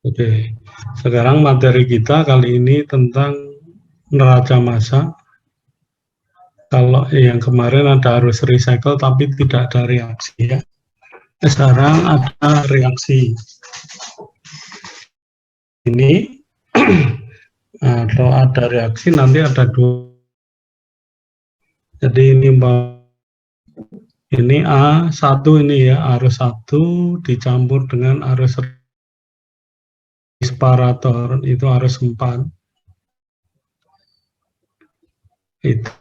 Oke, sekarang materi kita kali ini tentang neraca massa. Kalau yang kemarin ada arus recycle tapi tidak ada reaksi ya. Sekarang ada reaksi. Ini kalau ada reaksi nanti ada dua. Jadi ini A1 ini ya, arus 1 dicampur dengan arus separator itu arus 4. Itu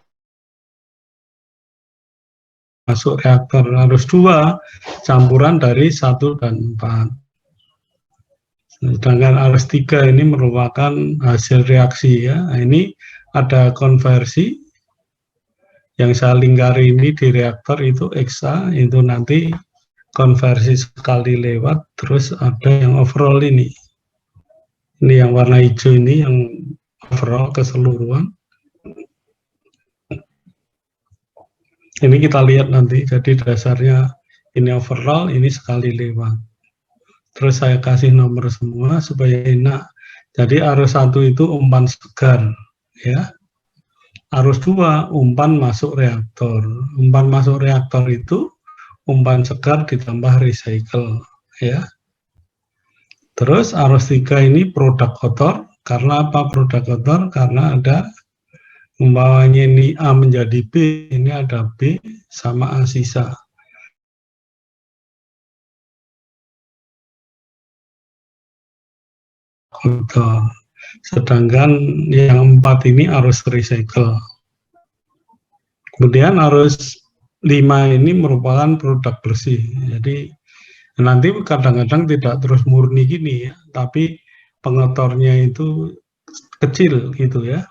masuk reaktor arus 2 campuran dari 1 dan 4. Sedangkan arus 3 ini merupakan hasil reaksi ya. Nah, ini ada konversi yang saya lingkari ini di reaktor itu XA, itu nanti konversi sekali lewat, terus ada yang overall ini. Ini yang warna hijau ini yang overall keseluruhan. Ini kita lihat nanti, jadi dasarnya ini overall, ini sekali lewat. Terus saya kasih nomor semua supaya enak. Jadi arus 1 itu umpan segar, ya. Arus 2 umpan masuk reaktor. Umpan masuk reaktor itu umpan segar ditambah recycle, ya. Terus arus 3 ini produk kotor. Karena apa produk kotor? Karena ada umpamanya ini A menjadi B, ini ada B sama A sisa. Kotor. Sedangkan yang 4 ini arus recycle. Kemudian arus 5 ini merupakan produk bersih. Jadi nanti kadang-kadang tidak terus murni gini ya, tapi pengotornya itu kecil gitu ya.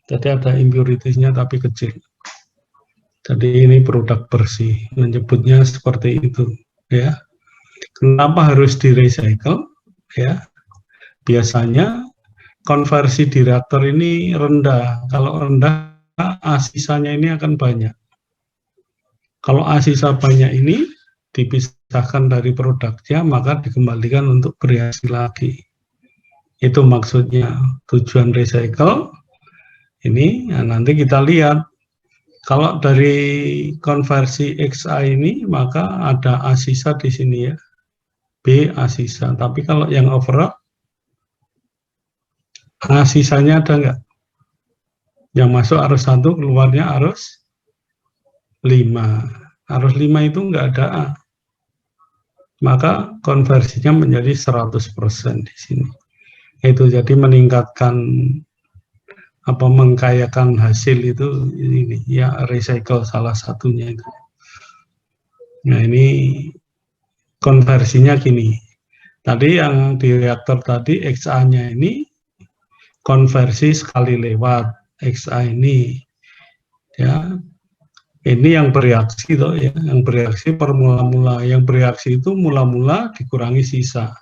Jadi ada impurities-nya tapi kecil. Jadi ini produk bersih, menyebutnya seperti itu ya. Kenapa harus di recycle ya? Biasanya konversi di reaktor ini rendah. Kalau rendah, A sisanya ini akan banyak. Kalau A sisa banyak ini dipisahkan dari produknya, maka dikembalikan untuk bereaksi lagi. Itu maksudnya tujuan recycle. Ini ya nanti kita lihat. Kalau dari konversi XA ini, maka ada A sisa di sini ya. B A sisa. Tapi kalau yang overall, A sisanya ada nggak? Yang masuk arus 1, keluarnya arus 5. Arus 5 itu nggak ada A. Maka konversinya menjadi 100% di sini. Itu jadi meningkatkan mengkayakan hasil itu ini ya, recycle salah satunya itu. Nah, ini konversinya gini. Tadi yang di reaktor tadi XA-nya ini konversi sekali lewat. XA ini ya, ini yang bereaksi toh ya, yang bereaksi per mula-mula, yang bereaksi itu mula-mula dikurangi sisa.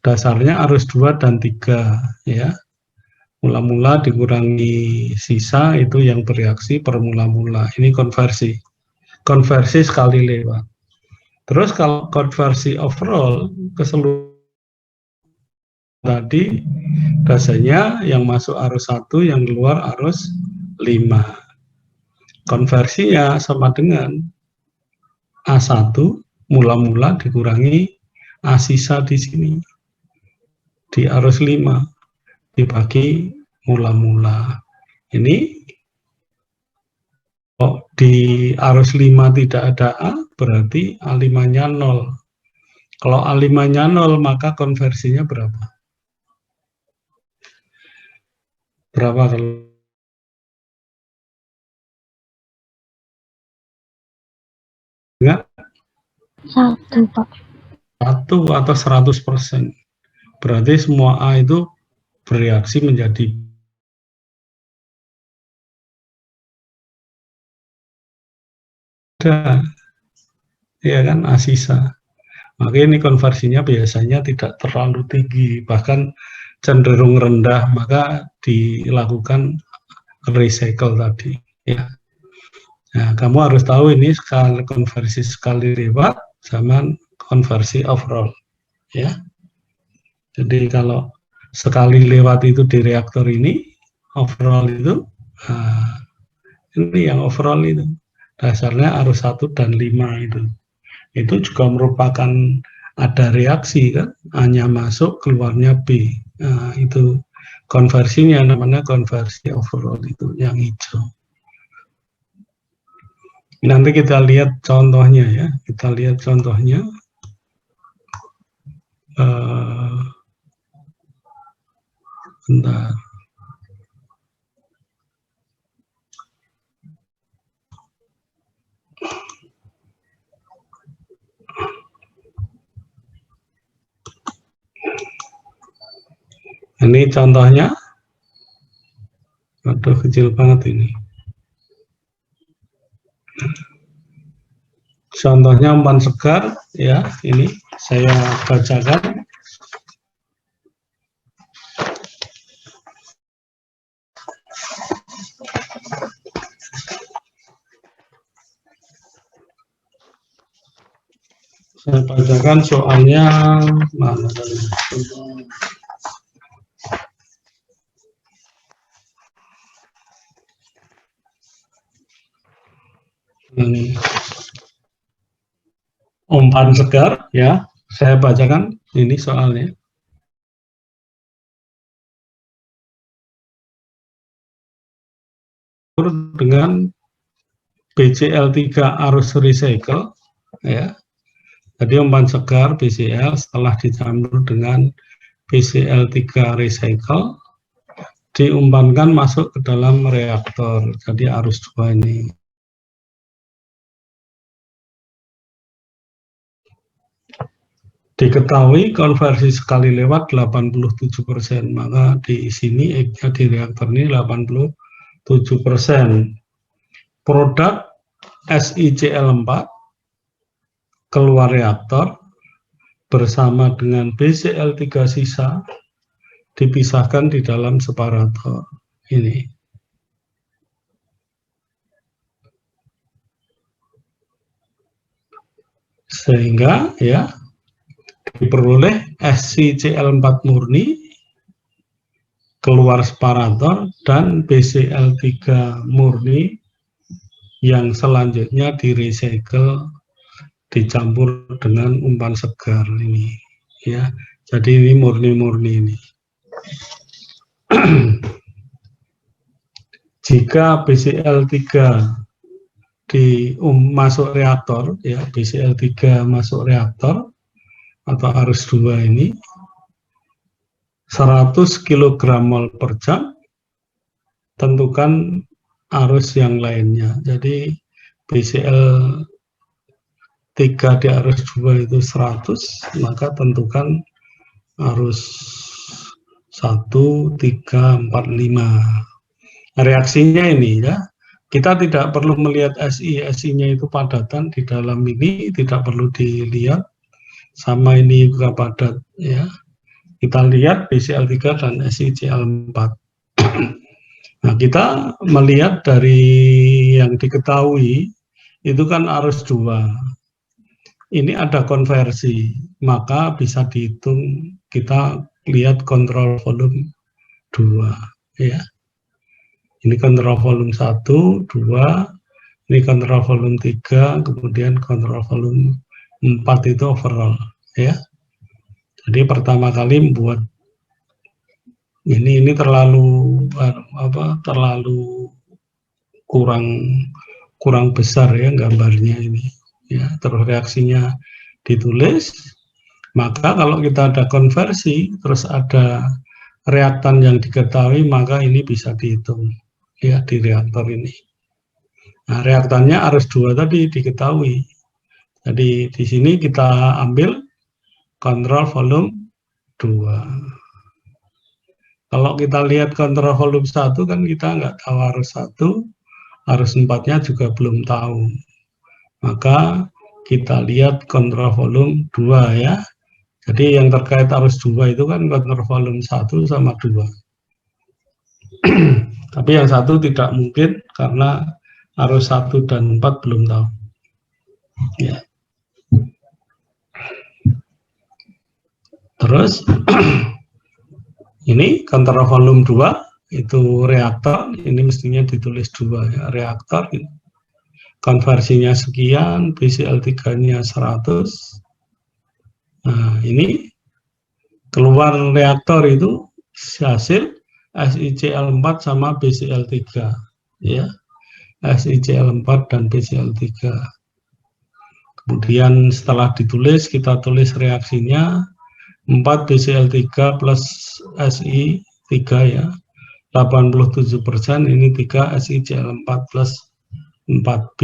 Dasarnya arus 2 dan 3 ya. Mula-mula dikurangi sisa itu yang bereaksi per mula-mula. Ini konversi. Konversi sekali lewat. Terus kalau konversi overall keseluruhan tadi dasarnya yang masuk arus 1, yang keluar arus 5. Konversinya sama dengan A1 mula-mula dikurangi A sisa di sini. Di arus 5 dibagi mula-mula. Ini di arus 5 tidak ada A, berarti A5-nya 0. Kalau A5-nya 0, maka konversinya berapa? Berapa kalau? Enggak? 1, Pak. 1 atau 100%. Berarti semua A itu bereaksi menjadi ada, ya kan, A sisa. Maka ini konversinya biasanya tidak terlalu tinggi, bahkan cenderung rendah, maka dilakukan recycle tadi. Ya. Nah, kamu harus tahu ini konversi sekali lewat sama konversi overall. Ya. Jadi kalau sekali lewat itu di reaktor ini, overall itu, ini yang overall itu, dasarnya arus 1 dan 5 itu. Itu juga merupakan ada reaksi kan, hanya masuk keluarnya B. Nah, itu konversinya namanya konversi overall itu yang hijau. Nanti kita lihat contohnya ya, kita lihat contohnya. Bentar. Ini contohnya. Aduh, kecil banget ini. Contohnya umpan segar, ya, ini saya bacakan. Saya bacakan soalnya mana tadi? Ini umpan segar, ya, saya bacakan ini soalnya. Dengan BCl3 arus recycle, ya. Jadi umpan segar BCl setelah dicampur dengan BCl3 recycle diumpankan masuk ke dalam reaktor. Jadi arus 2 ini. Diketahui konversi sekali lewat 87%, maka di sini X-nya di reaktor ini 87%. Produk SiCl4 keluar reaktor bersama dengan BCl3 sisa dipisahkan di dalam separator ini. Sehingga ya diperoleh SiCl4 murni keluar separator dan BCl3 murni yang selanjutnya di recycle dicampur dengan umpan segar ini, ya. Jadi ini murni-murni ini. Jika BCl3 masuk reaktor, ya, BCl3 masuk reaktor atau arus 2 ini 100 kg mol per jam, tentukan arus yang lainnya. Jadi BCl3 di arus 2 itu 100, maka tentukan arus 1, 3, 4, 5. Reaksinya ini ya, kita tidak perlu melihat SI-nya itu padatan di dalam ini, tidak perlu dilihat, sama ini juga padat ya. Kita lihat BCl3 dan SiCl4. Nah, kita melihat dari yang diketahui itu kan arus 2. Ini ada konversi, maka bisa dihitung, kita lihat kontrol volume 2 ya. Ini kontrol volume 1, 2, ini kontrol volume 3, kemudian kontrol volume 4 itu overall ya. Jadi pertama kali membuat ini terlalu terlalu kurang besar ya gambarnya ini ya. Terus reaksinya ditulis, maka kalau kita ada konversi terus ada reaktan yang diketahui, maka ini bisa dihitung ya di reaktor ini. Nah, reaktannya arus 2 tadi diketahui. Jadi di sini kita ambil kontrol volume 2. Kalau kita lihat kontrol volume 1 kan kita nggak tahu arus 1, arus 4-nya juga belum tahu. Maka kita lihat kontrol volume 2 ya. Jadi yang terkait arus 2 itu kan kontrol volume 1 sama 2. Tapi yang 1 tidak mungkin karena arus 1 dan 4 belum tahu. Ya. Terus Ini kontrol volume 2, itu reaktor, ini mestinya ditulis 2 ya, reaktor. Konversinya sekian, BCl3-nya 100. Nah, ini keluar reaktor itu hasil SiCl4 sama BCl3 ya. SiCl4 dan BCl3. Kemudian setelah ditulis, kita tulis reaksinya 4 BCl3 plus Si3 ya, 87%, ini 3 SiCl4 plus 4B.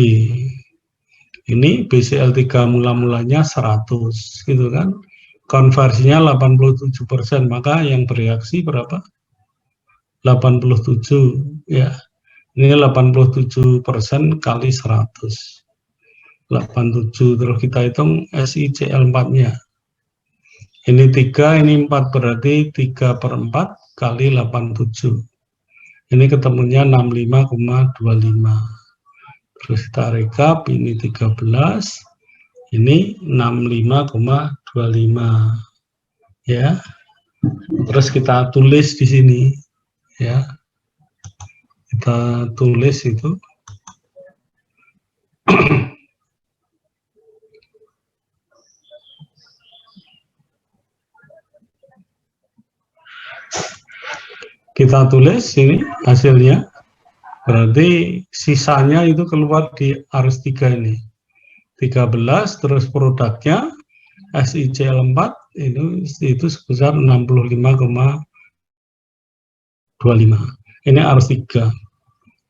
Ini BCl3 mula-mulanya 100 gitu kan. Konversinya 87%, maka yang bereaksi berapa? 87 ya. Ini 87% kali 100. 87, terus kita hitung SiCl4-nya. Ini 3, ini 4, berarti 3/4 kali 87. Ini ketemunya 65,25. Terus kita rekap, ini 13, ini 65,25 ya. Terus kita tulis di sini ya. Kita tulis itu kita tulis ini hasilnya. Berarti sisanya itu keluar di arus 3 ini. 13, terus produknya SiCl4 itu sebesar 65,25. Ini arus 3.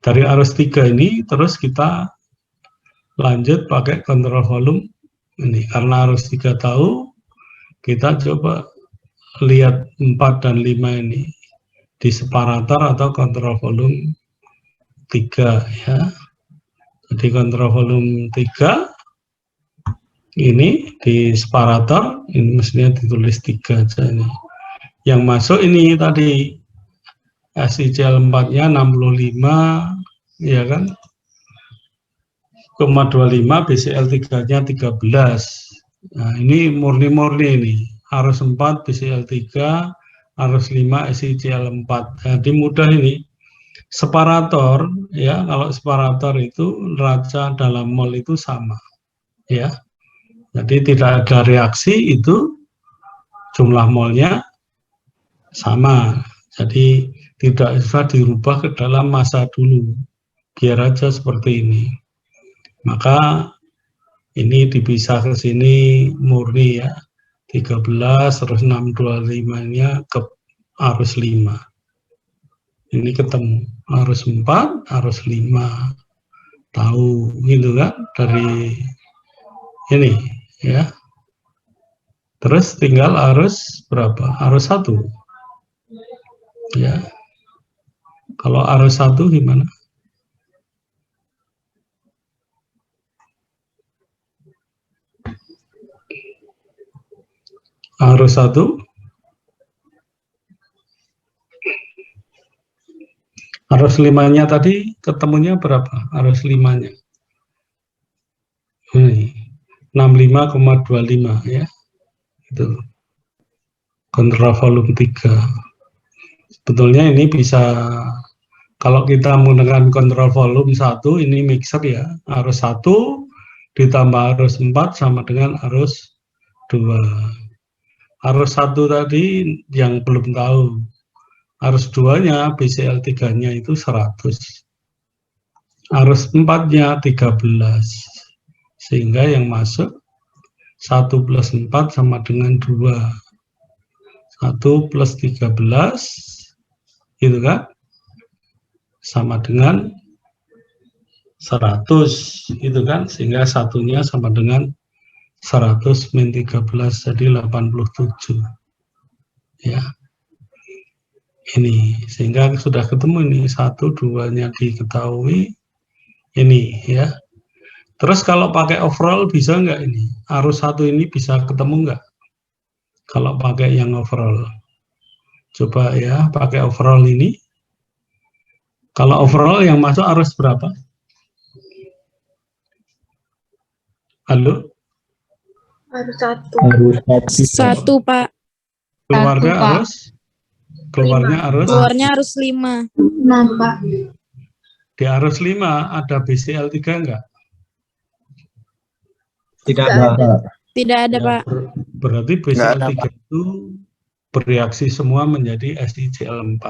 Dari arus 3 ini terus kita lanjut pakai kontrol volume ini. Karena arus 3 tahu, kita coba lihat 4 dan 5 ini di separator atau kontrol volume 3 ya. Jadi kontrol volume 3 ini di separator, ini mestinya ditulis 3 aja ini. Yang masuk ini tadi SiCl4-nya 65 ya kan, 0,25, BCl3-nya 13. Nah, ini murni-murni ini. Arus 4 BCl3, arus 5 SiCl4. Jadi mudah ini. Separator ya, kalau separator itu neraca dalam mol itu sama ya. Jadi tidak ada reaksi, itu jumlah molnya sama. Jadi tidak bisa dirubah ke dalam massa dulu. Biar aja seperti ini. Maka ini dipisah ke sini murni ya. 13 terus 625-nya ke arus 5. Ini ketemu arus 4, arus 5. Tahu gitu kan dari ini ya. Terus tinggal arus berapa? Arus 1. Ya. Kalau arus 1 gimana? Arus 1. Arus 5-nya tadi ketemunya berapa? Arus 5-nya. Ini 65,25 ya. Itu. Kontrol volume 3. Sebetulnya ini bisa, kalau kita menggunakan kontrol volume 1, ini mixer ya. Arus 1 ditambah arus 4 sama dengan arus 2. Arus 1 tadi yang belum tahu. Arus 2-nya, BCl3-nya itu 100. Arus 4-nya 13. Sehingga yang masuk 1 plus 4 sama dengan 2. 1 plus 13, gitu kan? Sama dengan 100, gitu kan? Sehingga satunya sama dengan 100 min 13, jadi 87. Ya. Ini sehingga sudah ketemu ini 1, 2-nya diketahui ini ya. Terus kalau pakai overall bisa nggak ini? Arus 1 ini bisa ketemu nggak? Kalau pakai yang overall. Coba ya, pakai overall ini. Kalau overall yang masuk arus berapa? Halo? Arus 1. Arus 1, Pak. Keluarga Satu, Pak. arus? Keluarnya arus? Keluarnya arus 5. Nah, Pak. Di arus 5 ada BCL3 enggak? Tidak ada. Tidak ada, Pak. Berarti BCL3 itu bereaksi semua menjadi SiCl4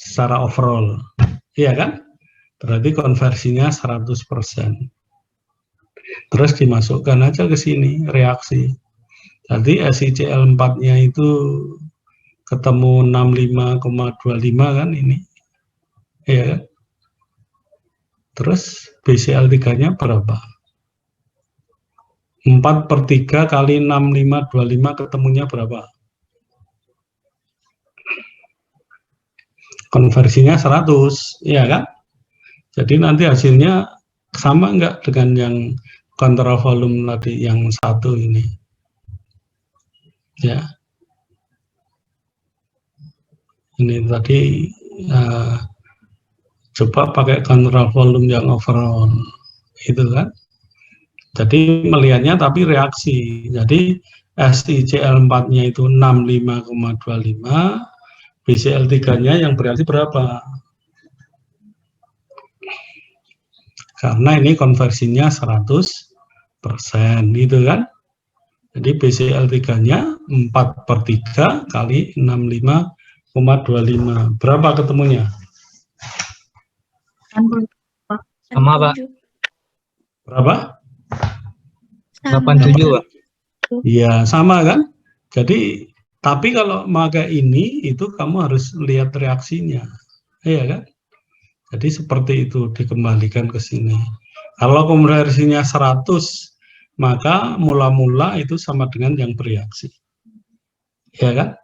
secara overall. Iya kan? Berarti konversinya 100%. Terus dimasukkan aja ke sini reaksi. Jadi SiCl4-nya itu ketemu 65,25 kan ini. Iya kan? Terus BCl3-nya berapa? 4/3 kali 6525 ketemunya berapa? Konversinya 100, ya kan? Jadi nanti hasilnya sama enggak dengan yang kontrol volume tadi yang satu ini? Ya. Ini tadi coba pakai kontrol volume yang overall, itu kan? Jadi melihatnya tapi reaksi. Jadi SiCl4-nya itu 65,25, BCl3-nya yang bereaksi berapa? Karena ini konversinya 100%, gitu kan? Jadi BCl3-nya 4/3 kali 65,25. Berapa ketemunya? Sama, Pak. Berapa? 87, Pak. Iya, sama kan? Jadi, tapi kalau pakai ini, itu kamu harus lihat reaksinya. Iya kan? Jadi seperti itu, dikembalikan ke sini. Kalau konversinya 100, maka mula-mula itu sama dengan yang bereaksi. Iya kan?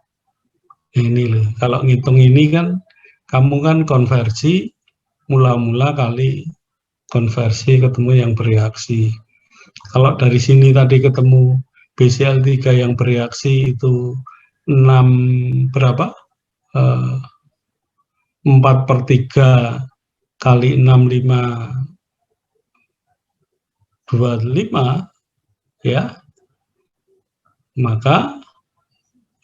Ini loh, kalau ngitung ini kan, kamu kan konversi, mula-mula kali konversi ketemu yang bereaksi. Kalau dari sini tadi ketemu BCl3 yang bereaksi itu 6 berapa? 4/3 kali 6525, ya, maka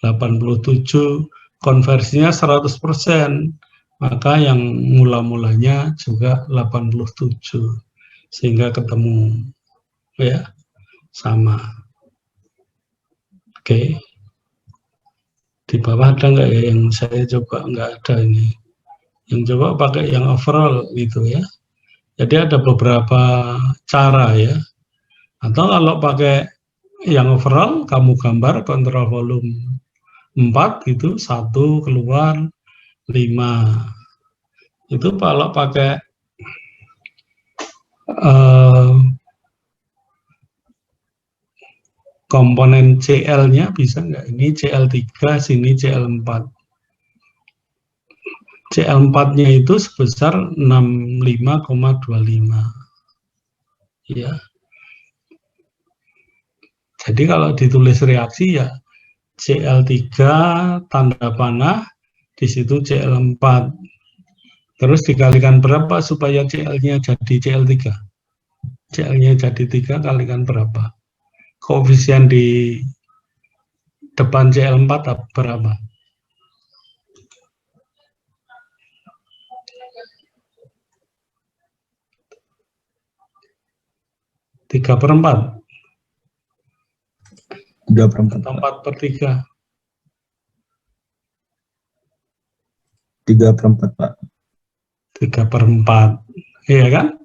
87, konversinya 100%, maka yang mula-mulanya juga 87, sehingga ketemu, ya, sama. Oke. Di bawah ada nggak ya yang saya coba? Nggak ada ini. Yang coba pakai yang overall gitu ya. Jadi ada beberapa cara ya. Atau kalau pakai yang overall, kamu gambar kontrol volume 4 itu 1 keluar 5. Itu kalau pakai komponen CL-nya bisa nggak? Ini CL3, sini CL4. CL4-nya itu sebesar 65,25. Ya. Jadi kalau ditulis reaksi ya CL3 tanda panah, di situ CL4. Terus dikalikan berapa supaya CL-nya jadi CL3? CL-nya jadi 3 kalikan berapa? Koefisien di depan CL4 berapa? 3/4. 3/4. Atau 4/3. 3/4, Pak. 3/4. Iya kan?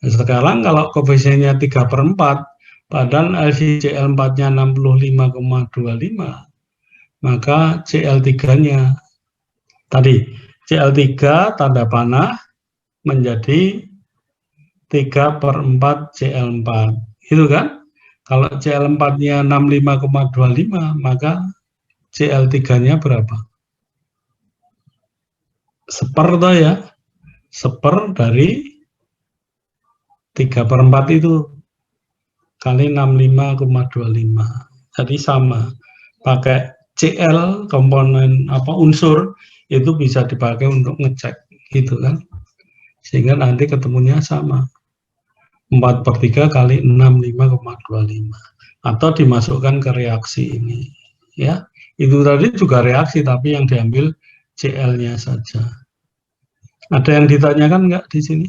Sekarang kalau koefisiennya 3/4, padahal LCCl4-nya 65,25, maka CL3-nya tadi CL3 tanda panah menjadi 3/4 CL4. Itu kan? Kalau CL4-nya 65,25, maka CL3-nya berapa? 1/4 toh ya? 1/4 dari 3/4 itu kali 65,25. Jadi sama. Pakai CL komponen unsur itu bisa dipakai untuk ngecek gitu kan. Sehingga nanti ketemunya sama. 4/3 kali 65,25. Atau dimasukkan ke reaksi ini. Ya. Itu tadi juga reaksi tapi yang diambil CL-nya saja. Ada yang ditanyakan nggak di sini?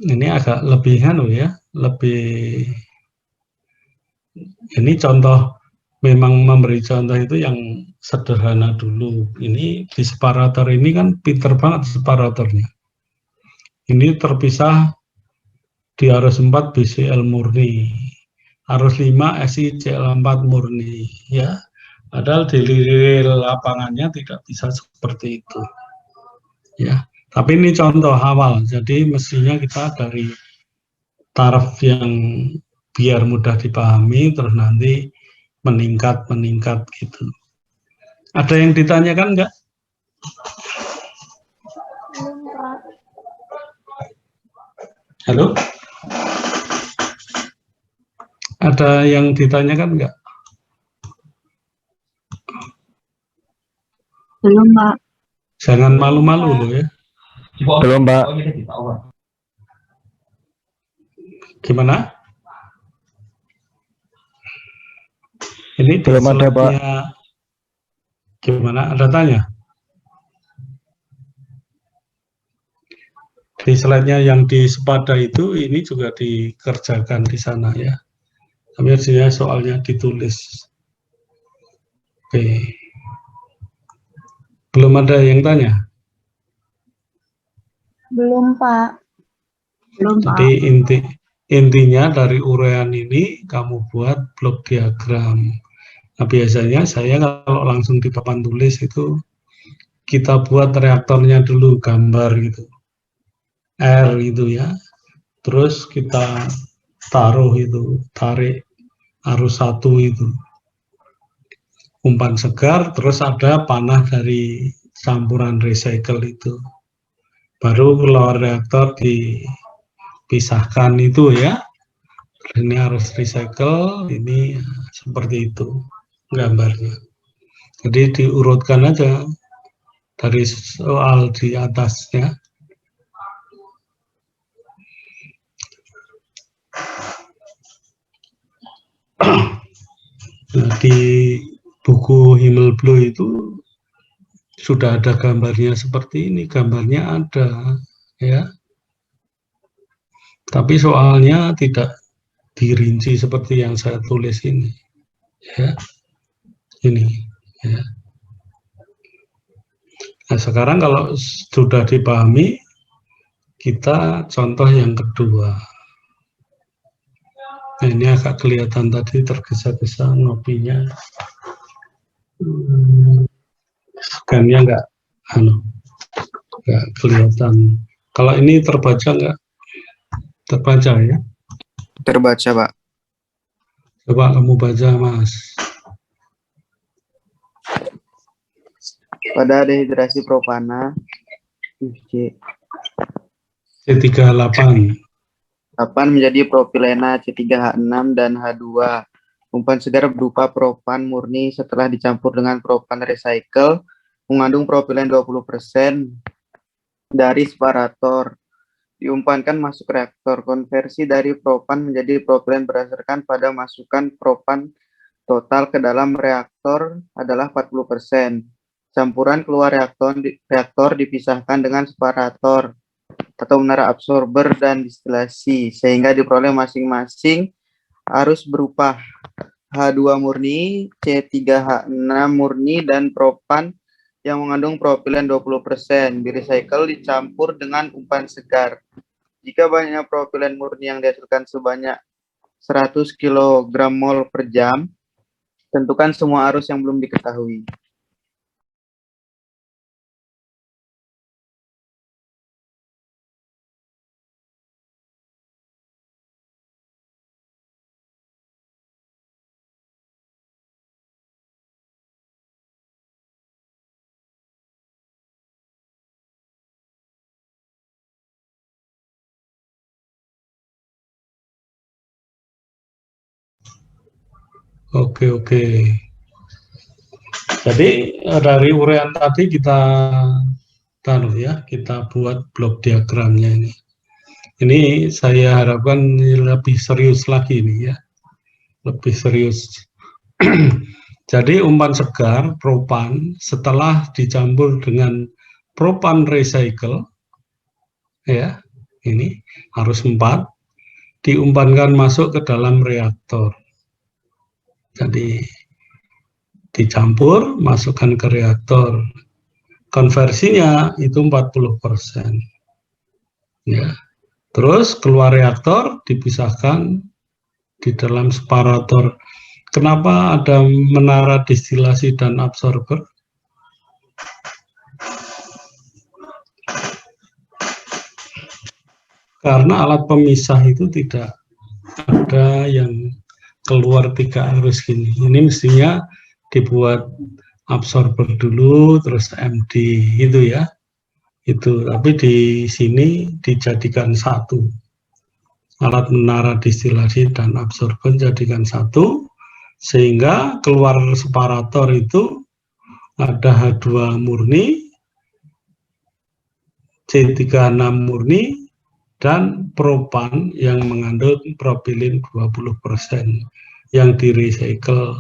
Ini agak lebih lebih ini contoh, memang memberi contoh itu yang sederhana dulu. Ini di separator ini kan pinter banget separatornya. Ini terpisah di arus 4 BCL murni, arus 5 SICL4 murni, ya. Padahal di lapangannya tidak bisa seperti itu, ya. Tapi ini contoh awal, jadi mestinya kita dari taraf yang biar mudah dipahami, terus nanti meningkat gitu. Ada yang ditanyakan nggak? Halo? Ada yang ditanyakan nggak? Belum, Pak. Jangan malu-malu loh ya. Belum, Pak. Gimana? Ini Belum ada, Pak. Gimana? Ada tanya? Di slide-nya yang di sepada itu, ini juga dikerjakan di sana ya. Tapi artinya soalnya ditulis. Oke. Belum ada yang tanya? Belum, Pak. Belum, Pak. Jadi intinya dari urean ini kamu buat blok diagram. Nah, biasanya saya kalau langsung di papan tulis itu kita buat reaktornya dulu, gambar gitu. R itu ya. Terus kita taruh itu, tarik arus 1 itu. Umpan segar, terus ada panah dari campuran recycle itu. Baru keluar reaktor dipisahkan itu ya. Ini harus recycle, ini seperti itu gambarnya. Jadi diurutkan aja dari soal di atasnya. Nah, di buku Himmelblue itu sudah ada gambarnya seperti ini, gambarnya ada ya. Tapi soalnya tidak dirinci seperti yang saya tulis ini. Ya. Ini ya. Nah, sekarang kalau sudah dipahami, kita contoh yang kedua. Nah, ini agak kelihatan tadi tergesa-gesa ngopinya. Scan-nya nggak kelihatan. Kalau ini terbaca nggak? Terbaca ya? Terbaca, Pak. Coba kamu baca, Mas. Pada dehidrasi propana, C38. 8 menjadi propilena C3H6 dan H2. Umpan segar berupa propan murni setelah dicampur dengan propan recycle mengandung propilen 20% dari separator. Diumpankan masuk reaktor. Konversi dari propan menjadi propilen berdasarkan pada masukan propan total ke dalam reaktor adalah 40%. Campuran keluar reaktor dipisahkan dengan separator atau menara absorber dan distilasi sehingga diperoleh masing-masing arus berupa H2 murni, C3H6 murni, dan propan yang mengandung propilen 20%. Di-recycle dicampur dengan umpan segar. Jika banyaknya propilen murni yang dihasilkan sebanyak 100 kg mol per jam, tentukan semua arus yang belum diketahui. Oke. Jadi dari urean tadi kita buat blok diagramnya ini. Ini saya harapkan lebih serius lagi nih ya. Lebih serius. Jadi umpan segar propan setelah dicampur dengan propan recycle, ya, ini harus 4, diumpankan masuk ke dalam reaktor. Jadi dicampur, masukkan ke reaktor. Konversinya itu 40%. Ya. Terus keluar reaktor, dipisahkan di dalam separator. Kenapa ada menara distilasi dan absorber? Karena alat pemisah itu tidak ada yang keluar 3 arus gini. Ini mestinya dibuat absorber dulu, terus MD itu ya. Itu, tapi di sini dijadikan 1. Alat menara distilasi dan absorber jadikan 1, sehingga keluar separator itu ada H2 murni, C36 murni, dan propan yang mengandung propilin 20% yang di-recycle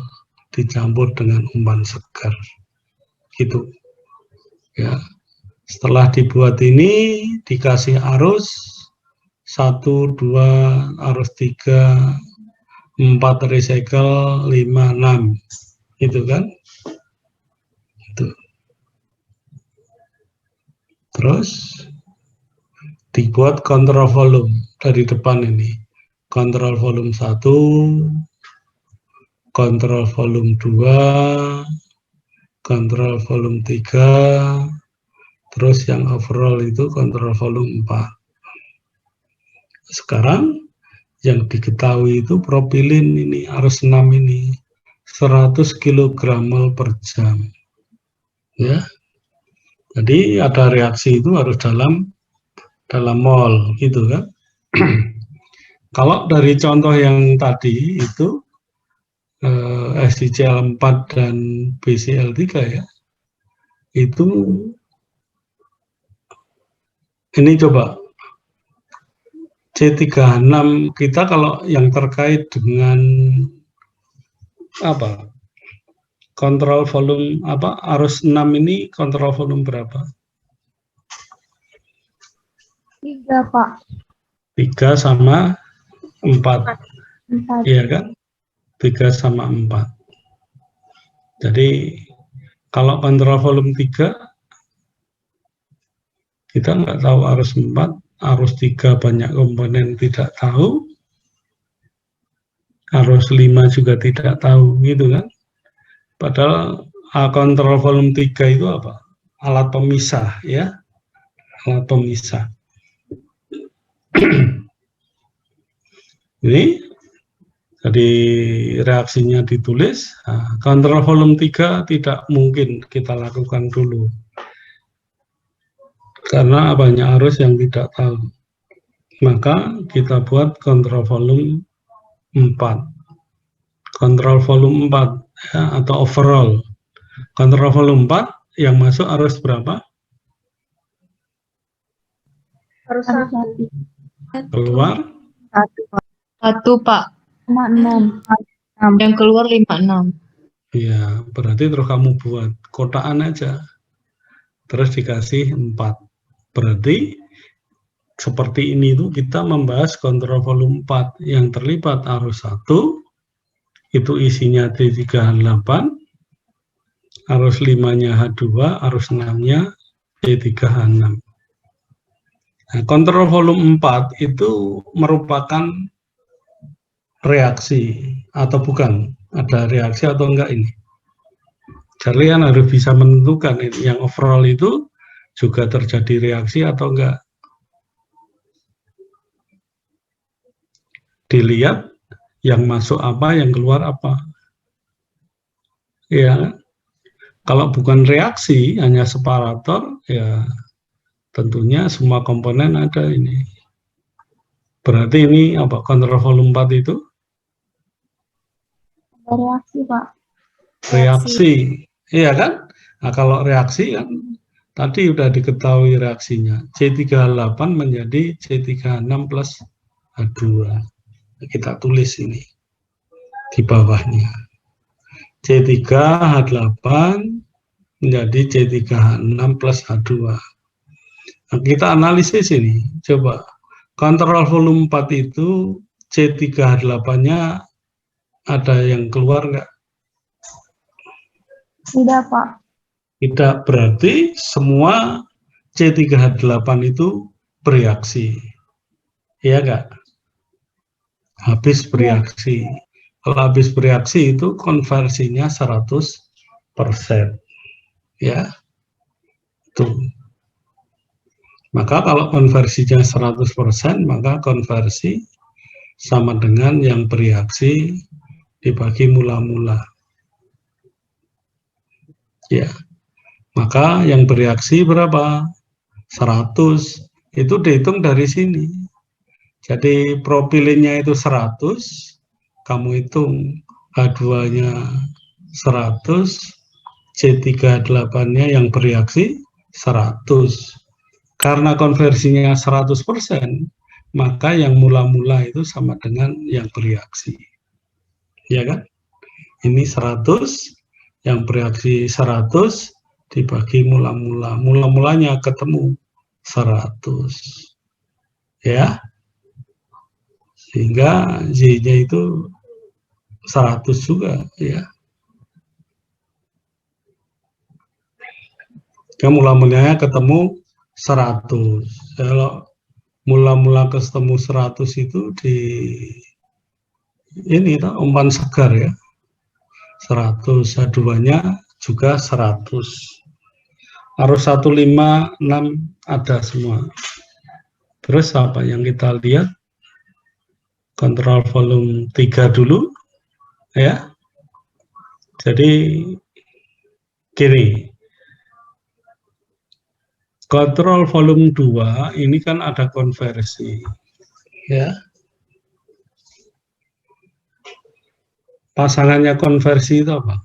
dicampur dengan umpan segar. Gitu. Ya. Setelah dibuat ini dikasih arus 1, 2, arus 3, 4 recycle, 5, 6, gitu kan? Itu. Terus dibuat kontrol volume dari depan ini. Kontrol volume 1, kontrol volume 2, kontrol volume 3, terus yang overall itu kontrol volume 4. Sekarang yang diketahui itu propilin ini, arus 6 ini, 100 kg per jam. Ya. Jadi ada reaksi itu harus dalam mol, gitu kan. Kalau dari contoh yang tadi itu, SiCl4 dan BCl3 ya, itu, ini coba, C36 kita kalau yang terkait dengan apa? Kontrol volume apa? Arus 6 ini kontrol volume berapa? 3, Pak. 3 sama 4. 4. Iya kan? 3 sama 4. Jadi kalau kontrol volume 3 kita nggak tahu arus 4, arus 3 banyak komponen tidak tahu, arus 5 juga tidak tahu, gitu kan. Padahal kontrol volume 3 itu apa? Alat pemisah, ya. Alat pemisah. Ini jadi reaksinya ditulis. Nah, kontrol volume 3 tidak mungkin kita lakukan dulu. Karena banyak arus yang tidak tahu. Maka kita buat kontrol volume 4. Kontrol volume 4 ya, atau overall. Kontrol volume 4 yang masuk arus berapa? Arus 1. Keluar 1, Pak. 6. Yang keluar 56. ya, berarti terus kamu buat kotaan aja. Terus dikasih 4. Berarti seperti ini tuh kita membahas kontrol volume 4 yang terlibat arus 1 itu isinya C3H8, arus 5-nya H2, arus 6-nya C3H6. Nah, kontrol volume 4 itu merupakan reaksi atau bukan? Ada reaksi atau enggak ini? Kalian harus bisa menentukan ini. Yang overall itu juga terjadi reaksi atau enggak. Dilihat yang masuk apa, yang keluar apa. Ya, kalau bukan reaksi, hanya separator, ya tentunya semua komponen ada ini. Berarti ini apa? Kontrol volume 4 itu? Reaksi, Pak. Reaksi. Iya kan? Nah, kalau reaksi kan tadi udah diketahui reaksinya. C3H8 menjadi C3H6 plus H2. Kita tulis ini di bawahnya. C3H8 menjadi C3H6 plus H2. Nah, kita analisis ini, coba. Kontrol volume 4 itu C3H8-nya ada yang keluar nggak? Tidak, Pak. Tidak, berarti semua C3H8 itu bereaksi. Iya nggak? Habis bereaksi. Kalau habis bereaksi itu konversinya 100%. Ya. Tuh. Maka kalau konversinya 100%, maka konversi sama dengan yang bereaksi dibagi mula-mula. Ya. Maka yang bereaksi berapa? 100. Itu dihitung dari sini. Jadi propilennya itu 100, kamu hitung H2-nya 100, C3H8-nya yang bereaksi 100. Karena konversinya 100%, maka yang mula-mula itu sama dengan yang bereaksi. Ya kan? Ini 100, yang bereaksi 100 dibagi mula-mula. Mula-mulanya ketemu 100. Ya. Sehingga Y-nya itu 100 juga, ya. Mula-mulanya ketemu 100. Kalau mula-mula ketemu 100 itu di ini umpan segar ya. 100, H2-nya juga 100. Arus 156 ada semua. Terus apa yang kita lihat? Kontrol volume 3 dulu ya. Jadi gini. Kontrol volume 2 ini kan ada konversi ya. Pasangannya konversi itu apa?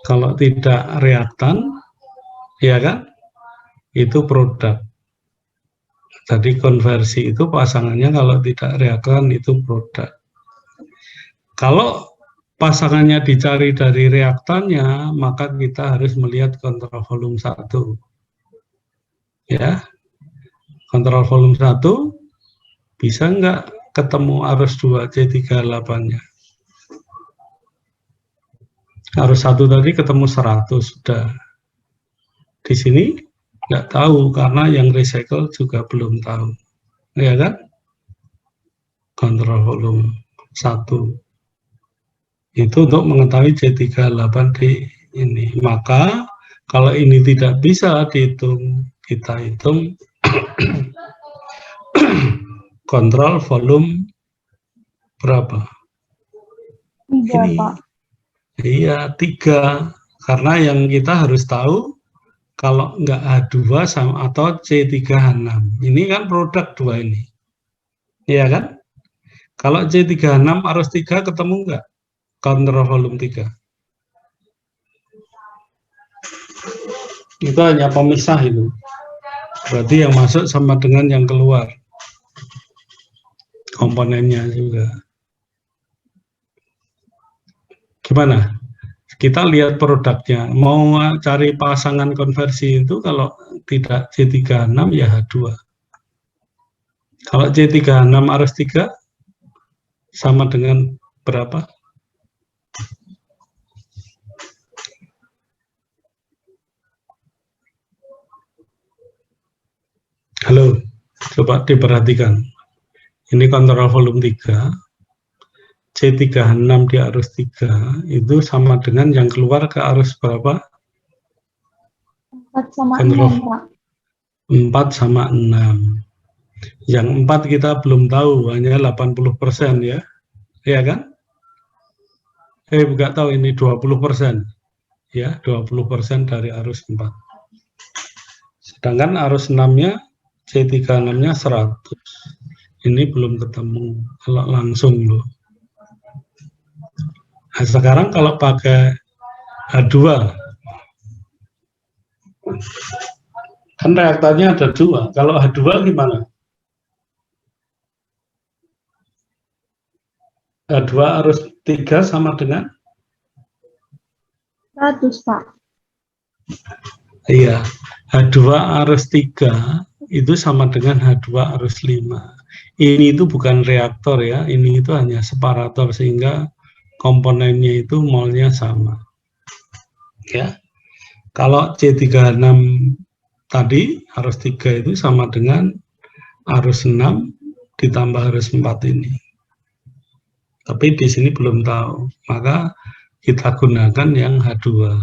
Kalau tidak reaktan, ya kan? Itu produk. Jadi konversi itu pasangannya kalau tidak reaktan itu produk. Kalau pasangannya dicari dari reaktannya, maka kita harus melihat kontrol volume 1. Ya. Kontrol volume 1 bisa nggak ketemu arus 2 C3H8-nya? Arus 1 tadi ketemu 100 sudah. Di sini nggak tahu karena yang recycle juga belum tahu. Ya kan? Kontrol volume 1. Itu untuk mengetahui C3H8 di ini. Maka kalau ini tidak bisa dihitung, kita hitung kontrol volume berapa? 3, Ini. Pak. Iya, 3. Karena yang kita harus tahu kalau nggak H2 sama atau C3H6. Ini kan produk 2 ini. Iya kan? Kalau C3H6 arus 3 ketemu nggak? Kontrol volume 3. Itu hanya pemisah itu. Berarti yang masuk sama dengan yang keluar. Komponennya juga. Gimana? Kita lihat produknya. Mau cari pasangan konversi itu kalau tidak C3H6 ya H2. Kalau C3H6 arus 3 sama dengan berapa? Halo, coba diperhatikan. Ini kontrol volume 3. C3H6 di arus 3 itu sama dengan yang keluar ke arus berapa? 4 sama Kontrol 6, Pak. 4 sama 6. Yang 4 kita belum tahu, hanya 80% ya. Ya kan? Nggak tahu ini 20%. Ya, 20% dari arus 4. Sedangkan arus 6-nya, C3H6-nya 100. Ini belum ketemu, kalau langsung loh. Nah, sekarang kalau pakai H2, kan reaktannya ada 2. Kalau H2 gimana? H2 arus 3 sama dengan? 100, Pak. Iya, H2 arus 3 itu sama dengan H2 arus 5. Ini itu bukan reaktor ya, ini itu hanya separator sehingga komponennya itu molnya sama. Ya. Kalau C36 tadi arus 3 itu sama dengan arus 6 ditambah arus 4 ini. Tapi di sini belum tahu, maka kita gunakan yang H2.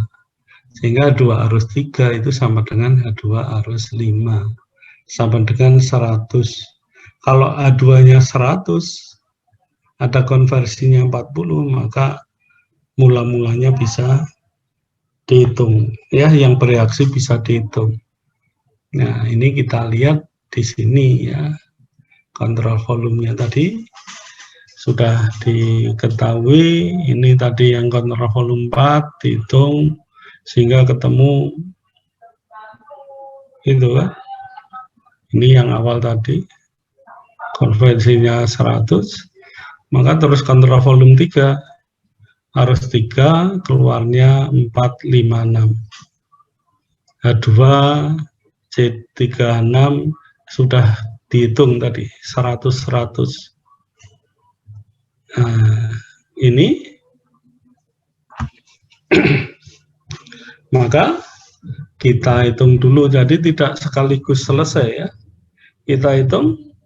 Sehingga H2 arus 3 itu sama dengan H2 arus 5. Sama dengan 100. Kalau H2-nya 100, ada konversinya 40, maka mula-mulanya bisa dihitung. Ya, yang bereaksi bisa dihitung. Nah, ini kita lihat di sini ya. Kontrol volumenya tadi sudah diketahui. Ini tadi yang kontrol volume 4 dihitung sehingga ketemu itu kan. Ini yang awal tadi konversinya 100, maka terus kontrol volume 3 arus 3 keluarnya 456. H2 C36 sudah dihitung tadi 100. Nah, ini maka kita hitung dulu, jadi tidak sekaligus selesai ya. Kita hitung,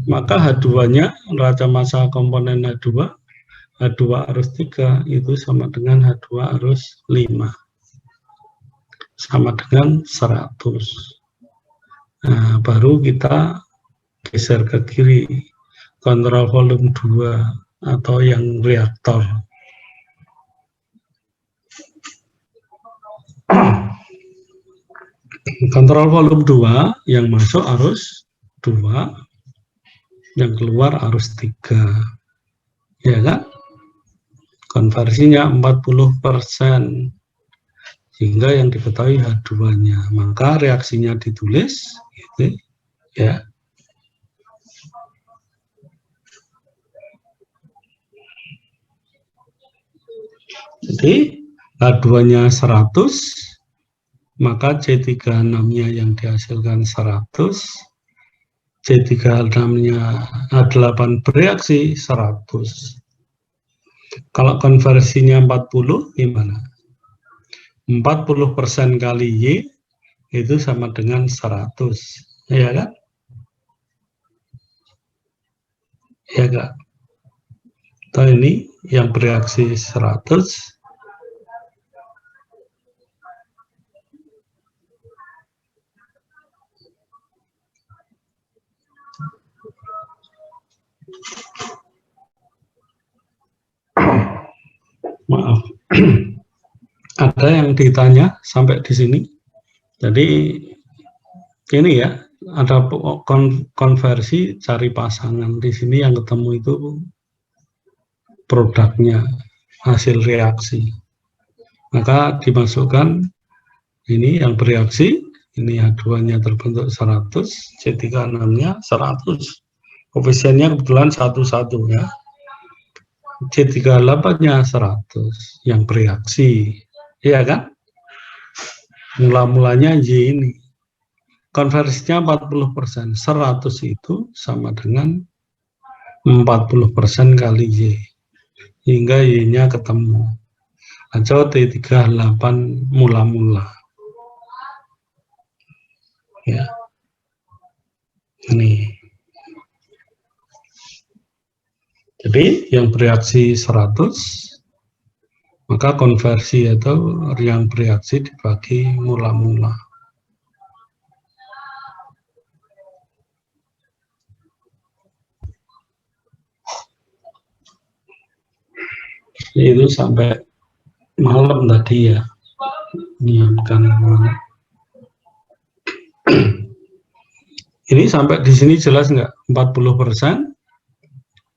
maka H2-nya neraca massa komponen H2 arus 3 itu sama dengan H2 arus 5. Sama dengan 100. Nah, baru kita geser ke kiri, kontrol volume 2 atau yang reaktor. Kontrol volume 2 yang masuk arus 2, yang keluar arus 3. Ya kan? Konversinya 40%. Sehingga yang diketahui H2-nya. Maka reaksinya ditulis gitu ya. Jadi H2-nya 100, maka C36-nya yang dihasilkan 100, C36-nya H8 bereaksi 100. Kalau konversinya 40, gimana? 40% kali Y itu sama dengan 100. Ya kan? Ya kan? Atau ini yang bereaksi 100. Maaf. Ada yang ditanya sampai di sini. Jadi ini ya, ada konversi cari pasangan. Di sini yang ketemu itu produknya, hasil reaksi. Maka dimasukkan ini yang bereaksi, ini H2-nya terbentuk 100, C36-nya 100. Koefisiennya kebetulan 1,1 ya. C38-nya 100 yang bereaksi. Iya kan? Mula-mulanya Y ini. Konversinya 40%. 100 itu sama dengan 40% kali Y. Hingga Y-nya ketemu. Atau T38 mula-mula. Ya. Ini. Jadi yang bereaksi 100, maka konversi atau yang bereaksi dibagi mula-mula. Itu sampai malam tadi ya, menyiapkan. Ini sampai di sini jelas nggak? 40%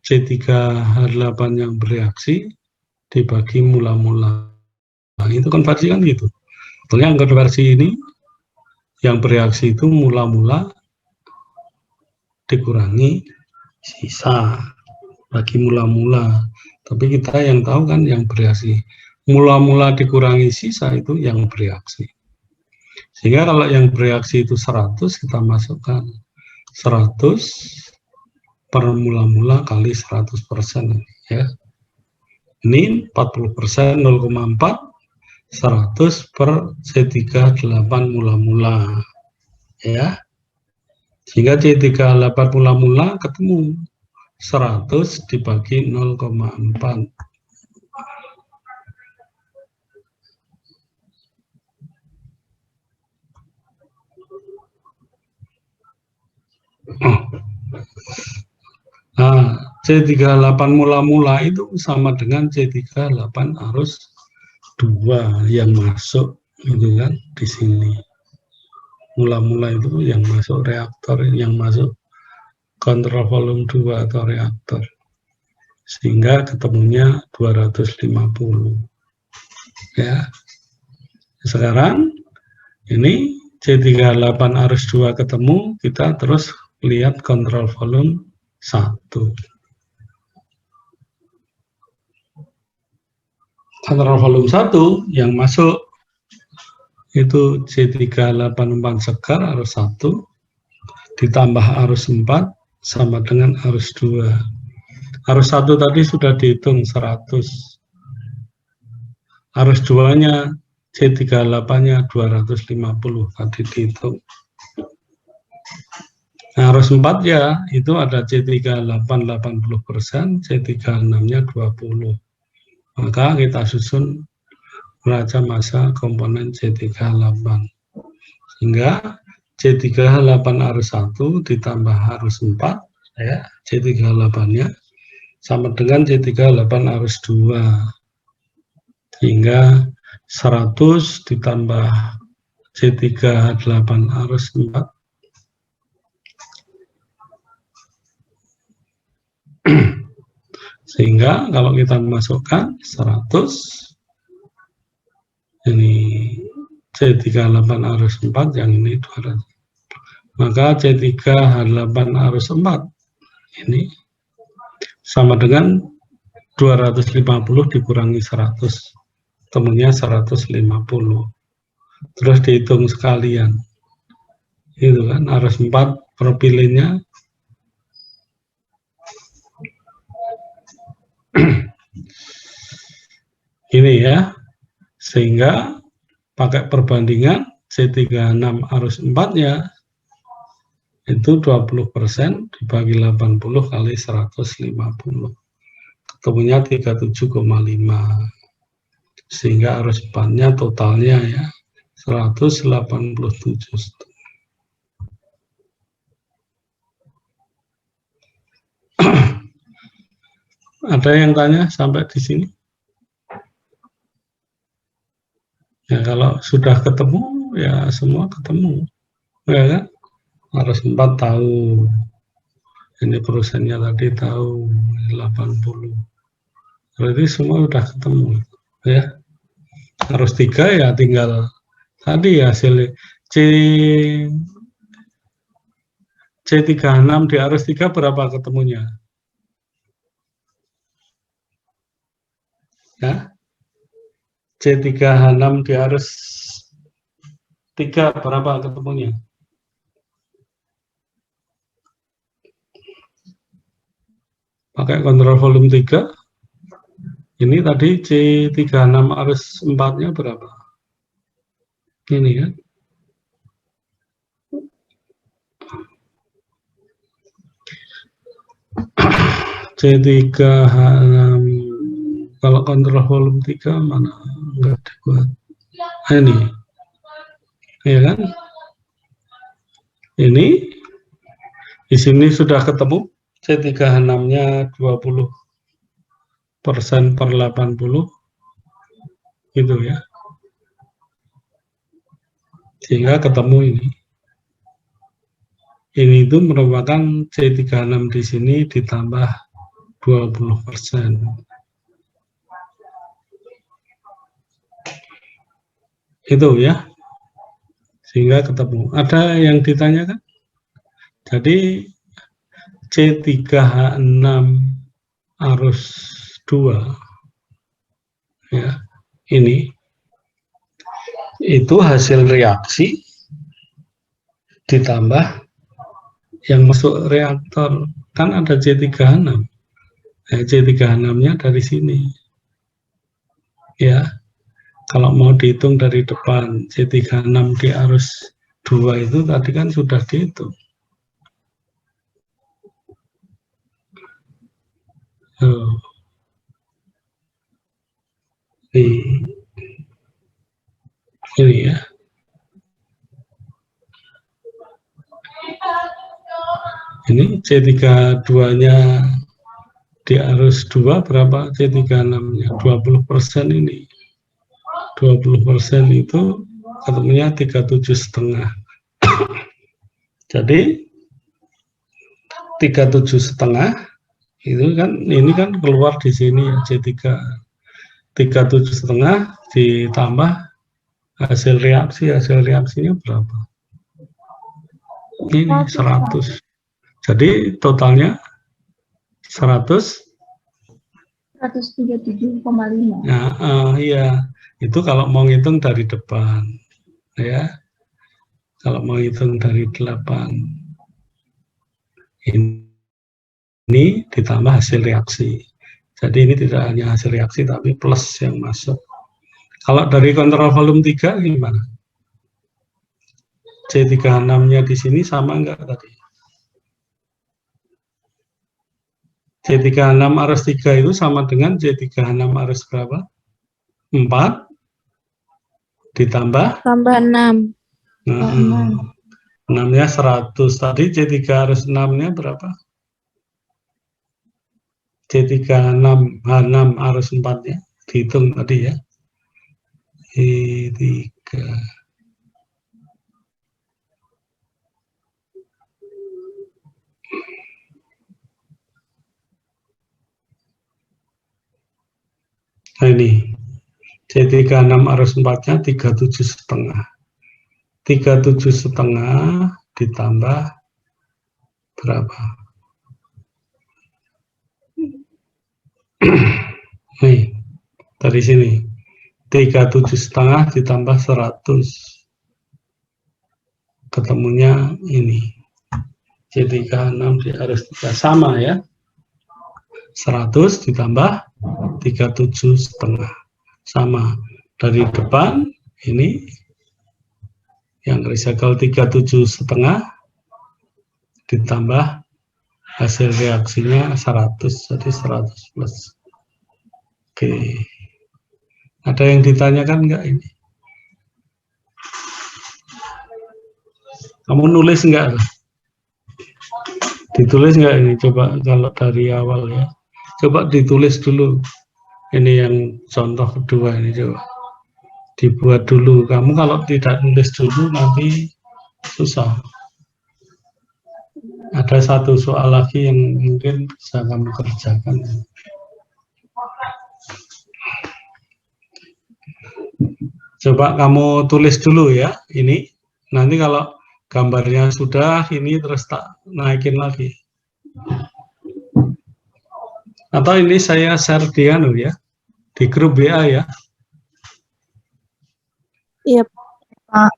C3H8 yang bereaksi dibagi mula-mula. Nah, itu konversi kan gitu. Sebetulnya yang konversi ini, yang bereaksi itu mula-mula dikurangi sisa. bagi mula-mula. Tapi kita yang tahu kan yang bereaksi. Mula-mula dikurangi sisa itu yang bereaksi. Sehingga kalau yang bereaksi itu 100, kita masukkan 100 per mula-mula kali 100%. Ya. Ini 40%, 0,4, 100 per C38 mula-mula. Ya. Sehingga C38 mula-mula ketemu 100 dibagi 0,4. Nah, C38 mula-mula itu sama dengan C38 arus 2 yang masuk, gitu kan, di sini. Mula-mula itu yang masuk reaktor, yang masuk kontrol volume 2 atau reaktor. Sehingga ketemunya 250. Ya. Sekarang ini C38 arus 2 ketemu, kita terus lihat kontrol volume 1. Kontrol volume 1 yang masuk itu C384 segar arus 1 ditambah arus 4 sama dengan arus 2. Arus 1 tadi sudah dihitung 100. Arus 2-nya C38-nya 250 tadi dihitung. Nah, arus 4 ya itu ada C38 80%, C36-nya 20. Maka kita susun neraca massa komponen C38. Sehingga C38 arus 1 ditambah arus 4, ya, C38-nya sama dengan C38 arus 2. Sehingga 100 ditambah C38 arus 4. Sehingga kalau kita masukkan 100, ini C38 arus 4, yang ini 200. Maka C38 arus 4 ini sama dengan 250 dikurangi 100. Temunya 150. Terus dihitung sekalian. Itu kan arus 4 propilennya ini ya. Sehingga pakai perbandingan C36 arus 4-nya itu 20% dibagi 80 kali 150. Ketemunya 37,5. Sehingga arus 4-nya totalnya ya 187. Ada yang tanya sampai di sini? Ya kalau sudah ketemu ya semua ketemu, ya kan? Harus 4 tahu. Ini perusahaannya tadi tahu 80. Berarti semua sudah ketemu, ya. Harus 3 ya tinggal tadi hasil C36 di arus 3 berapa ketemunya? Ya. C36 di arus 3 berapa ketemunya? Pakai kontrol volume 3. Ini tadi C36 arus 4-nya berapa? Ini ya. C36 kalau kontrol volume 3 mana enggak dibuat. Nah, ini. Ya kan? Ini di sini sudah ketemu C36-nya 20% per 80 gitu ya. Sehingga ketemu ini. Ini itu merupakan C36 di sini ditambah 20%. Itu ya. Sehingga ketemu. Ada yang ditanyakan? Jadi C3H6 arus 2 ya, ini itu hasil reaksi ditambah yang masuk reaktor, kan ada C3H6. C3H6-nya dari sini ya. Kalau mau dihitung dari depan, C3H6 di arus 2 itu tadi kan sudah dihitung. Ini ya. Ini C32-nya di arus 2 berapa? C36-nya 20% ini. 20% itu ketemunya 37,5. Jadi 37,5 itu kan, ini kan keluar di sini ya, C3 37,5 ditambah hasil reaksinya berapa? Ini 100. Jadi totalnya 137,5. Nah, iya, itu kalau mau ngitung dari depan, ya. Kalau mau ngitung dari 8, ini ditambah hasil reaksi. Jadi ini tidak hanya hasil reaksi, tapi plus yang masuk. Kalau dari kontrol volume 3 gimana? C36-nya di sini sama enggak tadi? C36 arus 3 itu sama dengan C36 arus berapa? 4 ditambah Tambah 6. Nah, 6-nya 100. Tadi C3 arus 6-nya berapa? C36 H6 arus 4-nya dihitung tadi ya. C3. Nah ini C36 arus 4-nya 37,5. 37,5 ditambah berapa? Nih, dari sini 37,5 ditambah 100, ketemunya ini C36 di arus 3 sama ya, 100 ditambah 37,5 sama. Dari depan ini yang recycle 37,5 ditambah hasil reaksinya 100, jadi 100 plus. Oke, ada yang ditanyakan enggak ini? Kamu nulis enggak? Ditulis enggak ini? Coba kalau dari awal ya. Coba ditulis dulu. Ini yang contoh kedua ini, coba dibuat dulu. Kamu kalau tidak nulis dulu nanti susah. Ada satu soal lagi yang mungkin bisa kamu kerjakan. Coba kamu tulis dulu ya, ini. Nanti kalau gambarnya sudah, ini terus tak naikin lagi. Atau ini saya share di ya, di grup WA ya. Iya.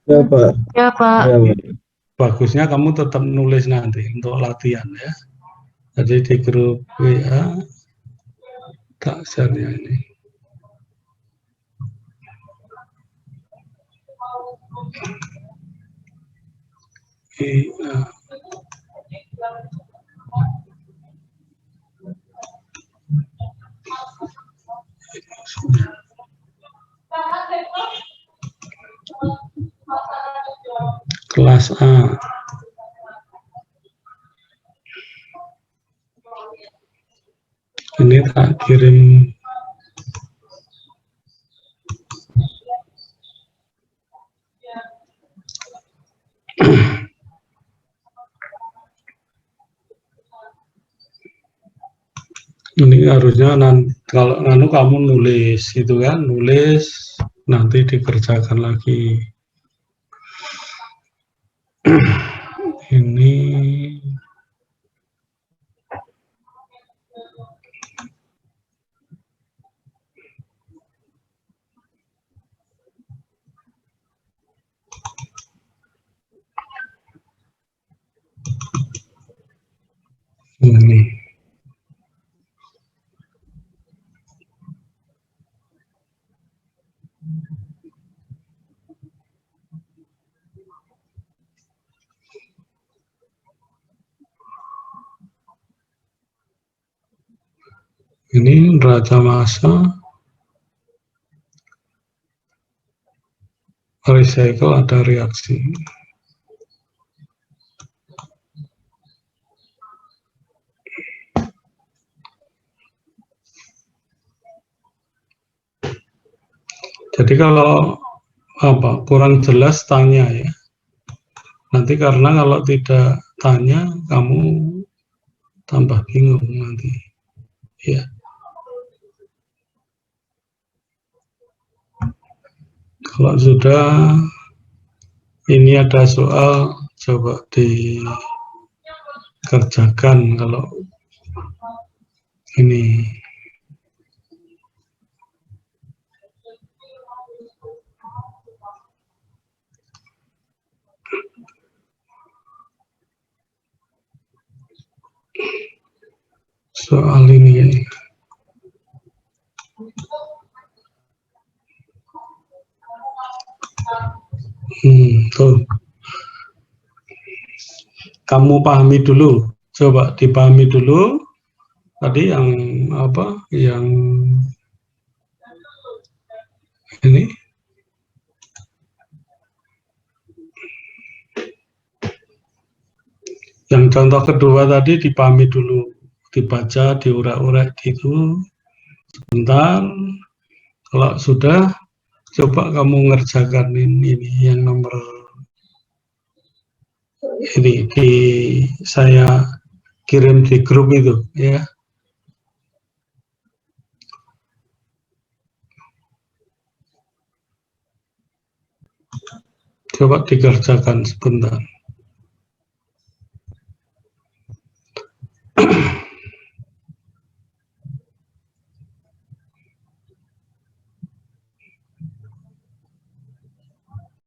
Ya, Pak. Ya, Pak. Bagusnya kamu tetap nulis nanti untuk latihan ya. Jadi di grup WA tak share-nya ini. Iya. Kelas A. Ini tak kirim. Ini harusnya nanti kalau kamu nulis itu kan, nulis nanti dikerjakan lagi. Ini Ini neraca massa, recycle ada reaksi. Jadi kalau kurang jelas tanya ya. Nanti karena kalau tidak tanya kamu tambah bingung nanti. Ya. Kalau sudah ini ada soal coba dikerjakan kalau ini. Soal ini tuh. Kamu pahami dulu, coba dipahami dulu tadi yang apa, yang ini yang contoh kedua tadi dipahami dulu, dibaca, diurak-urak gitu sebentar. Kalau sudah, coba kamu ngerjakan ini yang nomor ini saya kirim di grup itu ya. Coba dikerjakan sebentar.